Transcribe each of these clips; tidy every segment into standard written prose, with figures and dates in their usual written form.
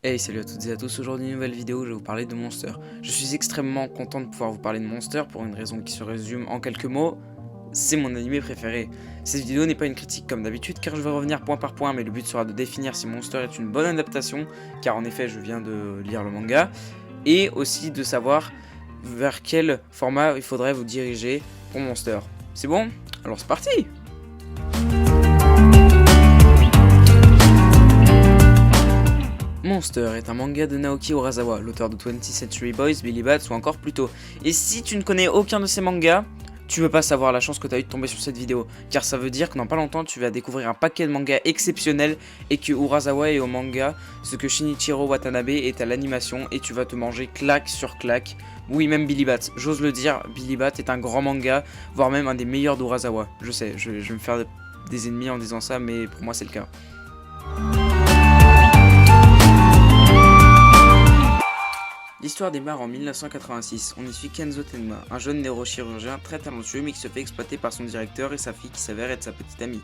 Hey, salut à toutes et à tous, aujourd'hui une nouvelle vidéo où je vais vous parler de Monster. Je suis extrêmement content de pouvoir vous parler de Monster pour une raison qui se résume en quelques mots, c'est mon animé préféré. Cette vidéo n'est pas une critique comme d'habitude car je vais revenir point par point, mais le but sera de définir si Monster est une bonne adaptation, car en effet je viens de lire le manga, et aussi de savoir vers quel format il faudrait vous diriger pour Monster. C'est bon? Alors c'est parti! Monster est un manga de Naoki Urasawa, l'auteur de 20th Century Boys, Billy Bats ou encore plus tôt. Et si tu ne connais aucun de ces mangas, tu veux pas savoir la chance que tu as eu de tomber sur cette vidéo, car ça veut dire que dans pas longtemps tu vas découvrir un paquet de mangas exceptionnels et que Urasawa est au manga, ce que Shinichiro Watanabe est à l'animation, et tu vas te manger claque sur claque. Oui, même Billy Bat, j'ose le dire, Billy Bat est un grand manga, voire même un des meilleurs d'Urasawa. Je sais, je vais me faire des ennemis en disant ça, mais pour moi c'est le cas. L'histoire démarre en 1986, on y suit Kenzo Tenma, un jeune neurochirurgien très talentueux mais qui se fait exploiter par son directeur et sa fille qui s'avère être sa petite amie.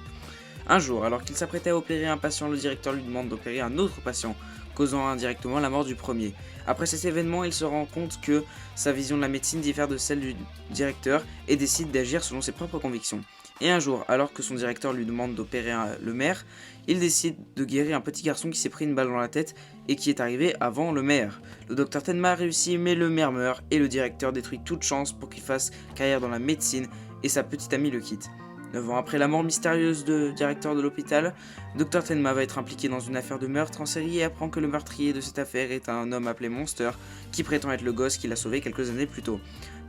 Un jour, alors qu'il s'apprêtait à opérer un patient, le directeur lui demande d'opérer un autre patient, causant indirectement la mort du premier. Après cet événement, il se rend compte que sa vision de la médecine diffère de celle du directeur et décide d'agir selon ses propres convictions. Et un jour, alors que son directeur lui demande d'opérer le maire, il décide de guérir un petit garçon qui s'est pris une balle dans la tête et qui est arrivé avant le maire. Le docteur Tenma réussit mais le maire meurt et le directeur détruit toute chance pour qu'il fasse carrière dans la médecine et sa petite amie le quitte. 9 ans après la mort mystérieuse du directeur de l'hôpital, Dr Tenma va être impliqué dans une affaire de meurtre en série et apprend que le meurtrier de cette affaire est un homme appelé Monster qui prétend être le gosse qu'il a sauvé quelques années plus tôt.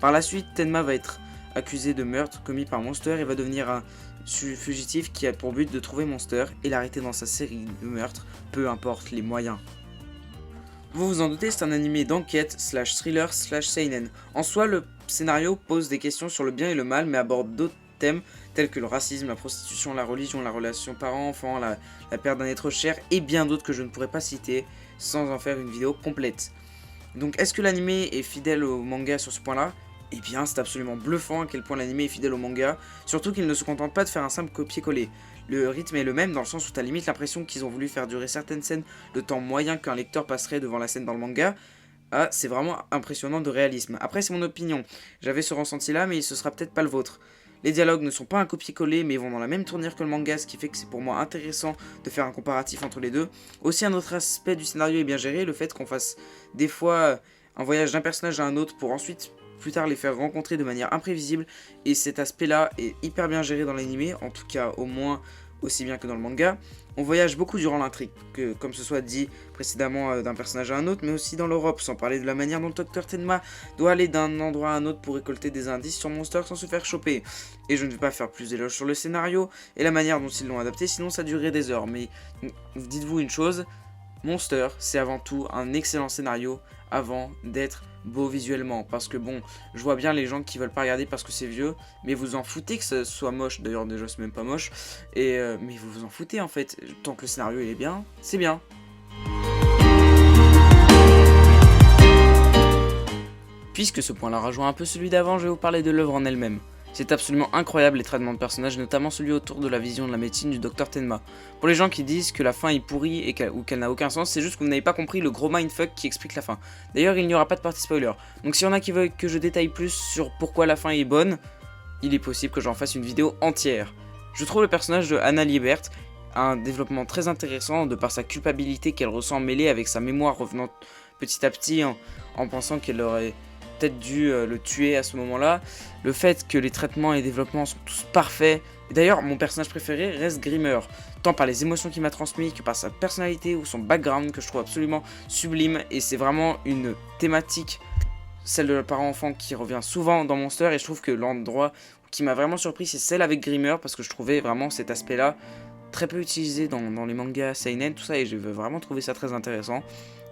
Par la suite, Tenma va être accusé de meurtre commis par Monster et va devenir un fugitif qui a pour but de trouver Monster et l'arrêter dans sa série de meurtres, peu importe les moyens. Vous vous en doutez, c'est un animé d'enquête, slash thriller, slash seinen. En soi, le scénario pose des questions sur le bien et le mal, mais aborde d'autres thèmes tels que le racisme, la prostitution, la religion, la relation parent-enfant, la perte d'un être cher et bien d'autres que je ne pourrais pas citer sans en faire une vidéo complète. Donc est-ce que l'animé est fidèle au manga sur ce point-là? Eh bien, c'est absolument bluffant à quel point l'animé est fidèle au manga, surtout qu'il ne se contente pas de faire un simple copier-coller. Le rythme est le même dans le sens où t'as limite l'impression qu'ils ont voulu faire durer certaines scènes le temps moyen qu'un lecteur passerait devant la scène dans le manga. Ah, c'est vraiment impressionnant de réalisme. Après, c'est mon opinion. J'avais ce ressenti-là, mais ce sera peut-être pas le vôtre. Les dialogues ne sont pas un copier-coller, mais vont dans la même tournure que le manga, ce qui fait que c'est pour moi intéressant de faire un comparatif entre les deux. Aussi, un autre aspect du scénario est bien géré, le fait qu'on fasse des fois un voyage d'un personnage à un autre pour ensuite plus tard les faire rencontrer de manière imprévisible, et cet aspect là est hyper bien géré dans l'anime, en tout cas au moins aussi bien que dans le manga. On voyage beaucoup durant l'intrigue, comme ce soit dit précédemment d'un personnage à un autre, mais aussi dans l'Europe, sans parler de la manière dont le Dr Tenma doit aller d'un endroit à un autre pour récolter des indices sur Monster sans se faire choper. Et je ne vais pas faire plus d'éloges sur le scénario et la manière dont ils l'ont adapté, sinon ça durerait des heures, mais dites-vous une chose, Monster, c'est avant tout un excellent scénario avant d'être beau visuellement. Parce que bon, je vois bien les gens qui veulent pas regarder parce que c'est vieux, mais vous en foutez que ce soit moche. D'ailleurs, déjà, c'est même pas moche. Mais vous vous en foutez en fait. Tant que le scénario il est bien, c'est bien. Puisque ce point-là rejoint un peu celui d'avant, je vais vous parler de l'œuvre en elle-même. C'est absolument incroyable les traitements de personnages, notamment celui autour de la vision de la médecine du Dr Tenma. Pour les gens qui disent que la fin est pourrie ou qu'elle n'a aucun sens, c'est juste que vous n'avez pas compris le gros mindfuck qui explique la fin. D'ailleurs, il n'y aura pas de partie spoiler. Donc s'il y en a qui veulent que je détaille plus sur pourquoi la fin est bonne, il est possible que j'en fasse une vidéo entière. Je trouve le personnage de Anna Liebert un développement très intéressant de par sa culpabilité qu'elle ressent mêlée avec sa mémoire revenant petit à petit en pensant qu'elle aurait peut-être dû le tuer à ce moment-là. Le fait que les traitements et les développements sont tous parfaits. D'ailleurs, mon personnage préféré reste Grimmer, tant par les émotions qu'il m'a transmises que par sa personnalité ou son background que je trouve absolument sublime. Et c'est vraiment une thématique, celle de la parent-enfant, qui revient souvent dans Monster. Et je trouve que l'endroit qui m'a vraiment surpris, c'est celle avec Grimmer, parce que je trouvais vraiment cet aspect-là très peu utilisé dans les mangas seinen, tout ça, et je veux vraiment trouver ça très intéressant.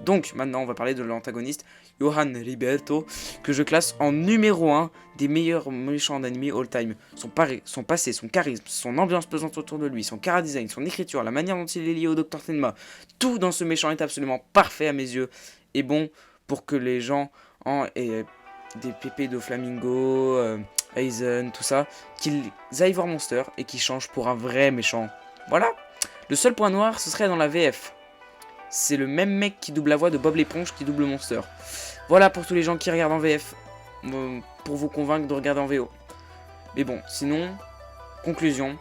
Donc maintenant on va parler de l'antagoniste Johan Riberto, que je classe en numéro 1 des meilleurs méchants d'anime all time. Son passé, son charisme, son ambiance pesante autour de lui, son chara-design, son écriture, la manière dont il est lié au Dr Tenma, tout dans ce méchant est absolument parfait à mes yeux, et bon pour que les gens aient des pépés de Flamingo, Aizen, tout ça, qu'ils aillent voir Monster et qu'ils changent pour un vrai méchant. Voilà. Le seul point noir, ce serait dans la VF. c'est le même mec qui double la voix de Bob l'éponge qui double Monster. Voilà pour tous les gens qui regardent en VF, pour vous convaincre de regarder en VO. Mais bon, sinon, conclusion,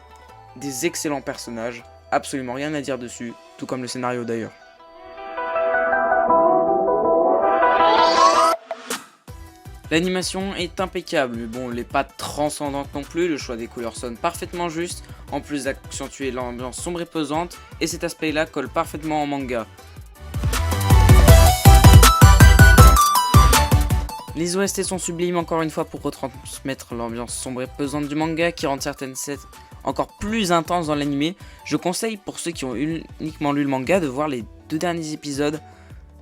des excellents personnages, absolument rien à dire dessus, tout comme le scénario d'ailleurs. L'animation est impeccable, mais bon, elle n'est pas transcendante non plus, le choix des couleurs sonne parfaitement juste, en plus d'accentuer l'ambiance sombre et pesante, et cet aspect-là colle parfaitement en manga. Les OST sont sublimes encore une fois pour retransmettre l'ambiance sombre et pesante du manga qui rend certaines scènes encore plus intenses dans l'anime. Je conseille pour ceux qui ont uniquement lu le manga de voir les 2 derniers épisodes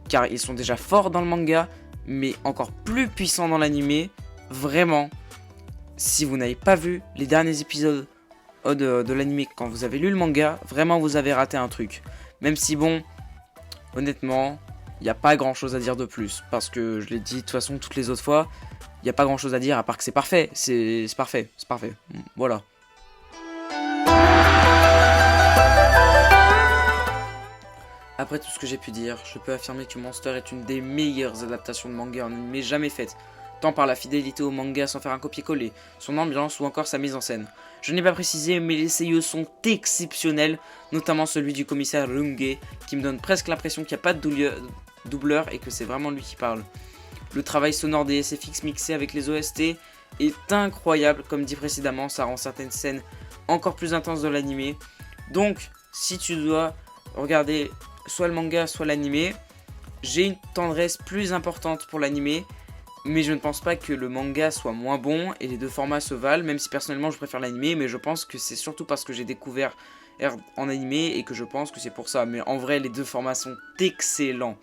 car ils sont déjà forts dans le manga mais encore plus puissants dans l'anime. Vraiment, si vous n'avez pas vu les derniers épisodes de l'anime quand vous avez lu le manga, vraiment vous avez raté un truc. Même si bon, honnêtement, il n'y a pas grand chose à dire de plus, parce que je l'ai dit de toute façon toutes les autres fois, il n'y a pas grand chose à dire à part que c'est parfait, c'est parfait, voilà. Après tout ce que j'ai pu dire, je peux affirmer que Monster est une des meilleures adaptations de manga en anime jamais faites, tant par la fidélité au manga sans faire un copier-coller, son ambiance ou encore sa mise en scène. Je n'ai pas précisé, mais les seiyuu sont exceptionnels, notamment celui du commissaire Runge, qui me donne presque l'impression qu'il n'y a pas de doubleur et que c'est vraiment lui qui parle. Le travail sonore des SFX mixé avec les OST est incroyable, comme dit précédemment, ça rend certaines scènes encore plus intenses dans l'anime. Donc, si tu dois regarder soit le manga, soit l'anime, j'ai une tendresse plus importante pour l'anime, mais je ne pense pas que le manga soit moins bon et les 2 formats se valent, même si personnellement je préfère l'anime, mais je pense que c'est surtout parce que j'ai découvert en animé et que je pense que c'est pour ça. Mais en vrai, les 2 formats sont excellents.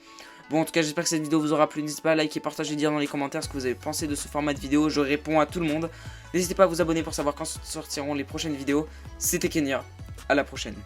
Bon, en tout cas, j'espère que cette vidéo vous aura plu. N'hésitez pas à liker, partager, dire dans les commentaires ce que vous avez pensé de ce format de vidéo. Je réponds à tout le monde. N'hésitez pas à vous abonner pour savoir quand sortiront les prochaines vidéos. C'était Kenya. À la prochaine.